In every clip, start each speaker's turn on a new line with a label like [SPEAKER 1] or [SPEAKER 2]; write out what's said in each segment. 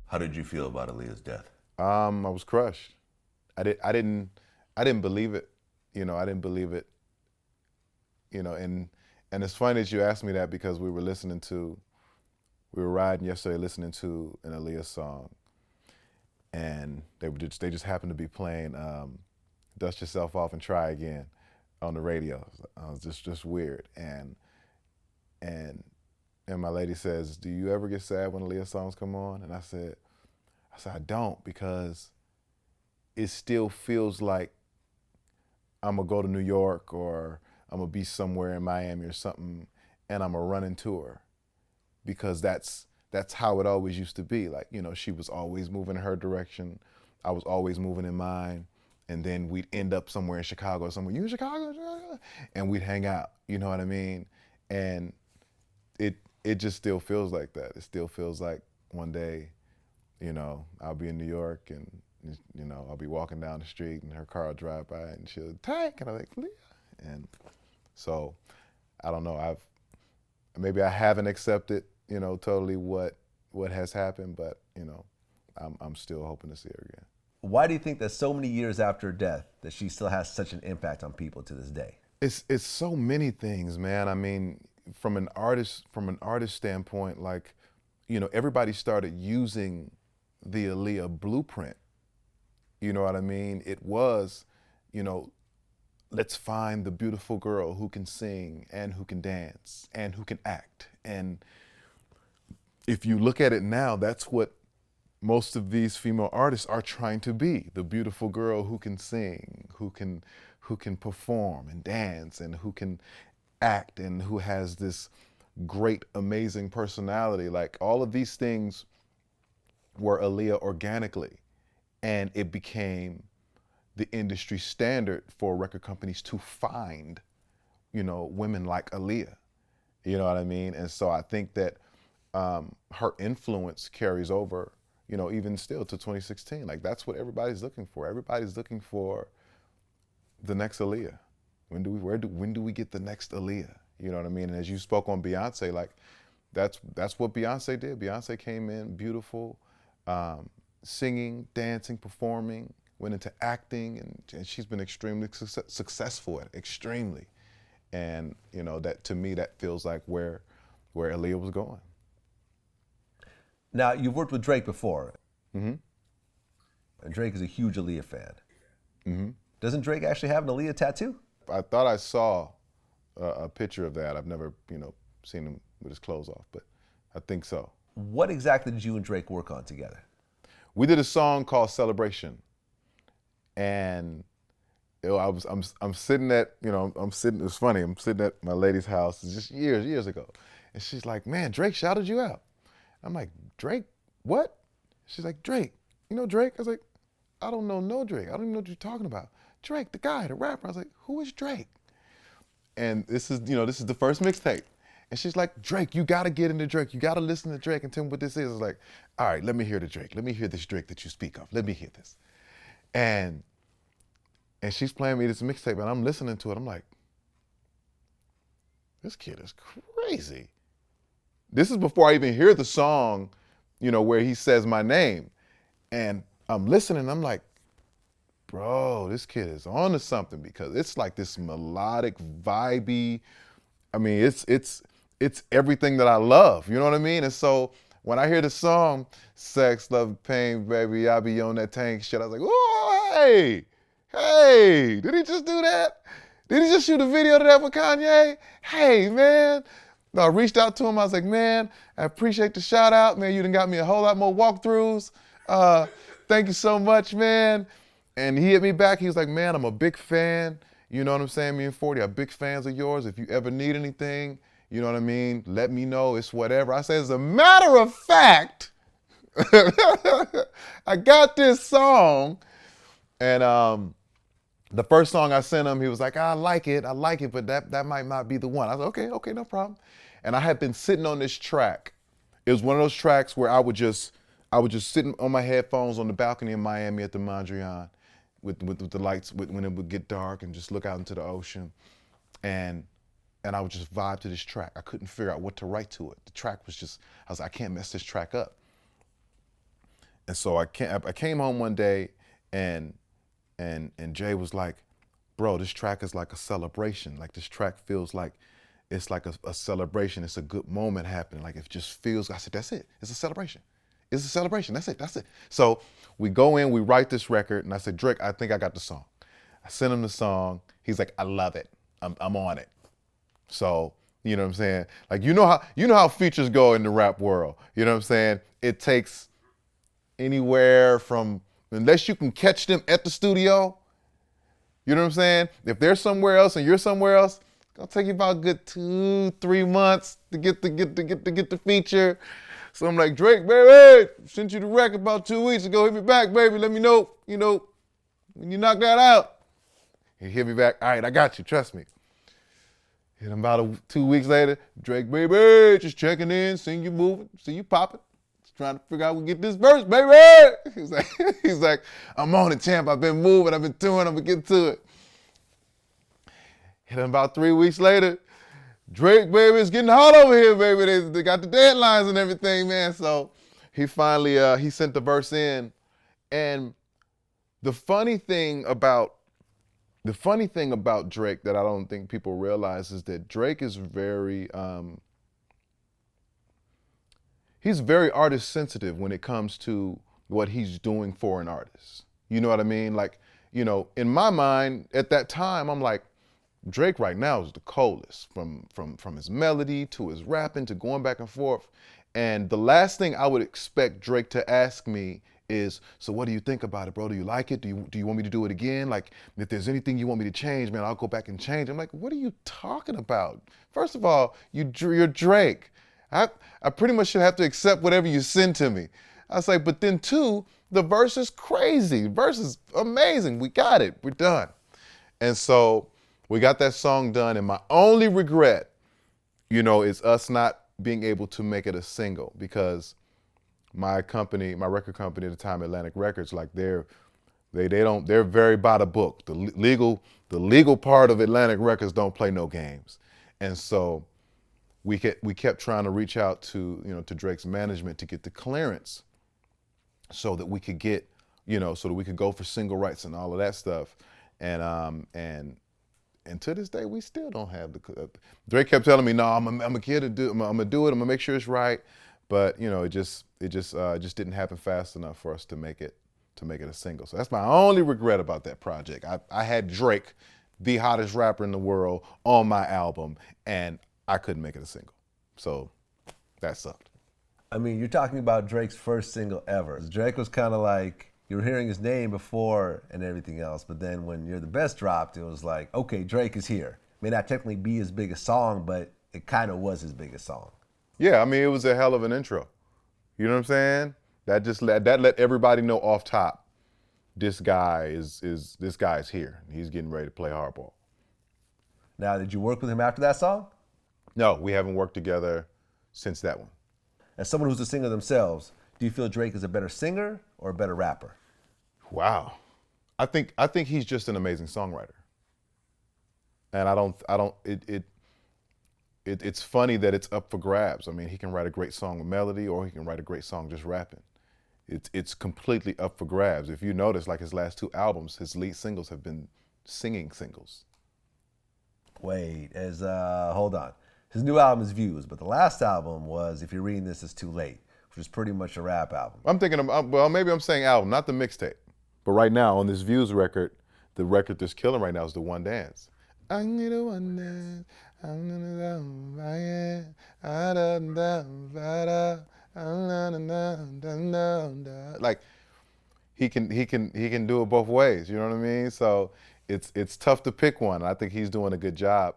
[SPEAKER 1] How did you feel about Aaliyah's death?
[SPEAKER 2] I was crushed. I didn't believe it. I didn't believe it. And it's funny that you asked me that because we were riding yesterday listening to an Aaliyah song, and they just happened to be playing "Dust Yourself Off and Try Again" on the radio. It was just weird, and and my lady says, "Do you ever get sad when Aaliyah songs come on?" And I said I don't, because it still feels like I'm gonna go to New York, or I'm gonna be somewhere in Miami or something, and I'm gonna run into her, because that's how it always used to be. Like, she was always moving in her direction, I was always moving in mine, and then we'd end up somewhere in Chicago or somewhere. You in Chicago? And we'd hang out. You know what I mean? And it just still feels like that. It still feels like one day, I'll be in New York, and I'll be walking down the street and her car will drive by and she'll tank, and I'm like, Leah. And so I don't know. Maybe I haven't accepted, totally what has happened, but I'm still hoping to see her again.
[SPEAKER 3] Why do you think that so many years after her death that she still has such an impact on people to this day?
[SPEAKER 2] It's so many things, man. I mean, from an artist standpoint, like, everybody started using the Aaliyah blueprint. You know what I mean? It was, let's find the beautiful girl who can sing and who can dance and who can act. And if you look at it now, that's what most of these female artists are trying to be: the beautiful girl who can sing, who can perform and dance, and who can act, and who has this great, amazing personality. Like, all of these things were Aaliyah organically, and it became the industry standard for record companies to find, women like Aaliyah. You know what I mean? And so I think that her influence carries over, even still to 2016. Like, that's what everybody's looking for. Everybody's looking for the next Aaliyah. When do we get the next Aaliyah? You know what I mean? And as you spoke on Beyonce, like, that's what Beyonce did. Beyonce came in beautiful, singing, dancing, performing, went into acting, and she's been extremely successful at it, extremely. And that, to me, that feels like where Aaliyah was going.
[SPEAKER 3] Now, you've worked with Drake before,
[SPEAKER 2] Mm-hmm.
[SPEAKER 3] and Drake is a huge Aaliyah fan.
[SPEAKER 2] Mm-hmm.
[SPEAKER 3] Doesn't Drake actually have an Aaliyah tattoo?
[SPEAKER 2] I thought I saw a picture of that. I've never, seen him with his clothes off, but I think so.
[SPEAKER 3] What exactly did you and Drake work on together?
[SPEAKER 2] We did a song called Celebration, and I'm sitting at, it's funny, I'm sitting at my lady's house, it's just years ago, and she's like, "Man, Drake shouted you out." I'm like, "Drake, what?" She's like, "Drake, you know Drake?" I was like, "I don't know no Drake. I don't even know what you're talking about." "Drake, the guy, the rapper." I was like, "Who is Drake?" And this is the first mixtape. And she's like, "Drake, you gotta get into Drake. You gotta listen to Drake and tell me what this is." I was like, "All right, let me hear the Drake. Let me hear this Drake that you speak of. Let me hear this." And she's playing me this mixtape, and I'm listening to it. I'm like, this kid is crazy. This is before I even hear the song, where he says my name. And I'm listening, I'm like, bro, this kid is on to something, because it's like this melodic, vibey. I mean, it's everything that I love. You know what I mean? And so when I hear the song, "Sex, Love, Pain, Baby, I Be on That Tank Shit," I was like, "Oh, hey, did he just do that? Did he just shoot a video to that with Kanye? Hey, man." No, I reached out to him. I was like, "Man, I appreciate the shout out, man. You done got me a whole lot more walkthroughs. Thank you so much, man." And he hit me back. He was like, "Man, I'm a big fan. You know what I'm saying? Me and 40 are big fans of yours. If you ever need anything, you know what I mean, let me know. It's whatever." I said, "As a matter of fact, I got this song." And the first song I sent him, he was like, "I like it, but that might not be the one." I was like, okay, no problem. And I had been sitting on this track. It was one of those tracks where I would just sit on my headphones on the balcony in Miami at the Mondrian with the lights, when it would get dark, and just look out into the ocean. And I would just vibe to this track. I couldn't figure out what to write to it. The track was just, I was like, I can't mess this track up. And so I came home one day, and Jay was like, bro, this track is like a celebration. Like, this track feels like it's like a celebration. It's a good moment happening. Like, it just feels, I said, that's it. It's a celebration. It's a celebration. That's it. So we go in, we write this record, and I said, Drake, I think I got the song. I sent him the song. He's like, I love it. I'm on it. So, you know what I'm saying? Like, you know how features go in the rap world. You know what I'm saying? It takes anywhere from, unless you can catch them at the studio, you know what I'm saying? If they're somewhere else and you're somewhere else, it's gonna take you about a good 2-3 months to get the feature. So I'm like, Drake, baby, sent you the record about 2 weeks ago. Hit me back, baby. Let me know, when you knock that out. He hit me back. All right, I got you. Trust me. Hit him about 2 weeks later. Drake, baby, just checking in, seeing you moving, see you popping. Just trying to figure out how we get this verse, baby. He's like, I'm on it, champ. I've been moving. I've been touring. I'm gonna get to it. Hit him about 3 weeks later. Drake, baby, it's getting hot over here, baby. They got the deadlines and everything, man. So he finally he sent the verse in. And the funny thing about Drake that I don't think people realize is that Drake is he's very artist sensitive when it comes to what he's doing for an artist. You know what I mean? Like, in my mind at that time, I'm like, Drake right now is the coldest, from his melody to his rapping to going back and forth. And the last thing I would expect Drake to ask me is, so what do you think about it, bro? Do you like it? Do you want me to do it again? Like, if there's anything you want me to change, man, I'll go back and change. I'm like, what are you talking about? First of all, you're Drake. I pretty much should have to accept whatever you send to me. I was like, but then two, the verse is crazy. The verse is amazing. We got it. We're done. And so we got that song done, and my only regret, is us not being able to make it a single, because my record company at the time, Atlantic Records, like they're very by the book. The legal part of Atlantic Records don't play no games. And so we kept trying to reach out to Drake's management to get the clearance so that we could get, so that we could go for single rights and all of that stuff. And to this day, we still don't have the. Drake kept telling me, "No, I'm a kid to do. I'm gonna do it. I'm gonna make sure it's right." But it just didn't happen fast enough for us to make it a single. So that's my only regret about that project. I had Drake, the hottest rapper in the world, on my album, and I couldn't make it a single. So that sucked.
[SPEAKER 3] I mean, you're talking about Drake's first single ever. Drake was kind of like, you were hearing his name before and everything else, but then when You're the Best dropped, it was like, okay, Drake is here. May not technically be his biggest song, but it kind of was his biggest song.
[SPEAKER 2] Yeah, I mean, it was a hell of an intro. You know what I'm saying? That let everybody know off top, this guy is here. He's getting ready to play hardball.
[SPEAKER 3] Now, did you work with him after that song?
[SPEAKER 2] No, we haven't worked together since that one.
[SPEAKER 3] As someone who's a singer themselves, do you feel Drake is a better singer or a better rapper?
[SPEAKER 2] Wow. I think he's just an amazing songwriter. And it's funny that it's up for grabs. I mean, he can write a great song with melody, or he can write a great song just rapping. It's completely up for grabs. If you notice, like his last 2 albums, his lead singles have been singing singles.
[SPEAKER 3] Wait, hold on. His new album is Views, but the last album was If You're Reading This, It's Too Late, which is pretty much a rap album.
[SPEAKER 2] I'm thinking well, maybe I'm saying album, not the mixtape. But right now, on this Views record, the record that's killing right now is the One Dance. I need a one dance. Like, he can do it both ways. You know what I mean? So it's tough to pick one. I think he's doing a good job.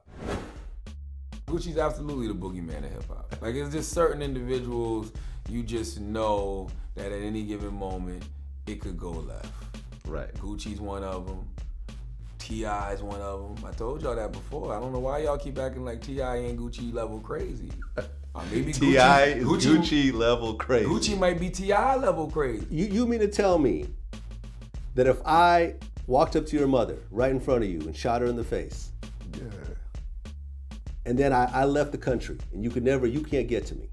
[SPEAKER 4] Gucci's absolutely the Boogie Man of hip hop. Like, it's just certain individuals, you just know that at any given moment it could go left.
[SPEAKER 3] Right.
[SPEAKER 4] Gucci's one of them. T.I.'s one of them. I told y'all that before. I don't know why y'all keep acting like T.I. ain't Gucci level crazy. Maybe
[SPEAKER 5] T.I. is Gucci level crazy.
[SPEAKER 4] Gucci might be T.I. level crazy.
[SPEAKER 5] You mean to tell me that if I walked up to your mother right in front of you and shot her in the face, and then I left the country and you can't get to me,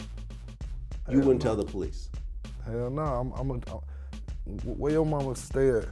[SPEAKER 5] you wouldn't tell the police?
[SPEAKER 6] Hell no, Where your mama stay at?